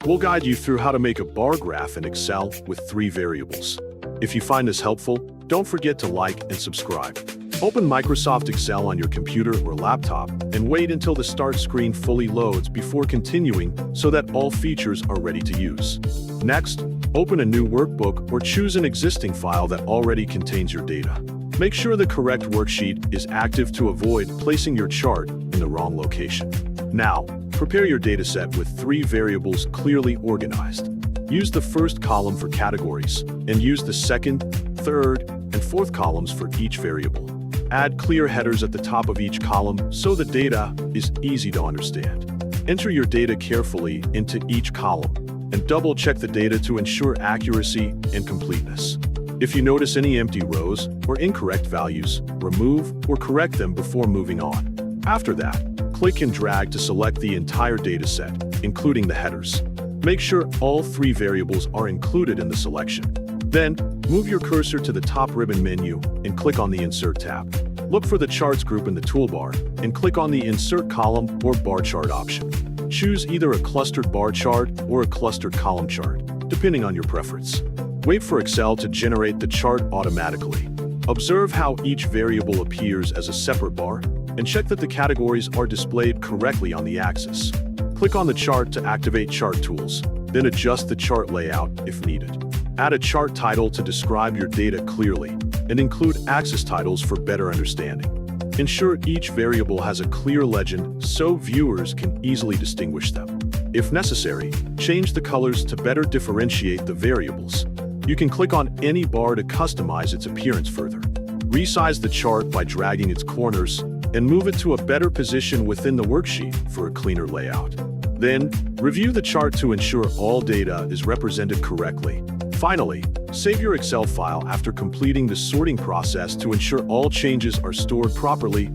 we'll guide you through how to make a bar graph in Excel with 3 variables. If you find this helpful, don't forget to like and subscribe. Open Microsoft Excel on your computer or laptop and wait until the start screen fully loads before continuing so that all features are ready to use. Next, open a new workbook or choose an existing file that already contains your data. Make sure the correct worksheet is active to avoid placing your chart in the wrong location. Now, prepare your dataset with 3 variables clearly organized. Use the first column for categories, and use the second, third, and 4th columns for each variable. Add clear headers at the top of each column so the data is easy to understand. Enter your data carefully into each column, and double-check the data to ensure accuracy and completeness. If you notice any empty rows or incorrect values, remove or correct them before moving on. After that, click and drag to select the entire dataset, including the headers. Make sure all 3 variables are included in the selection. Then, move your cursor to the top ribbon menu and click on the Insert tab. Look for the Charts group in the toolbar and click on the Insert Column or Bar Chart option. Choose either a clustered bar chart or a clustered column chart, depending on your preference. Wait for Excel to generate the chart automatically. Observe how each variable appears as a separate bar, and check that the categories are displayed correctly on the axis. Click on the chart to activate Chart Tools, then adjust the chart layout if needed. Add a chart title to describe your data clearly, and include axis titles for better understanding. Ensure each variable has a clear legend so viewers can easily distinguish them. If necessary, change the colors to better differentiate the variables. You can click on any bar to customize its appearance further. Resize the chart by dragging its corners and move it to a better position within the worksheet for a cleaner layout. Then, review the chart to ensure all data is represented correctly. Finally, save your Excel file after completing the sorting process to ensure all changes are stored properly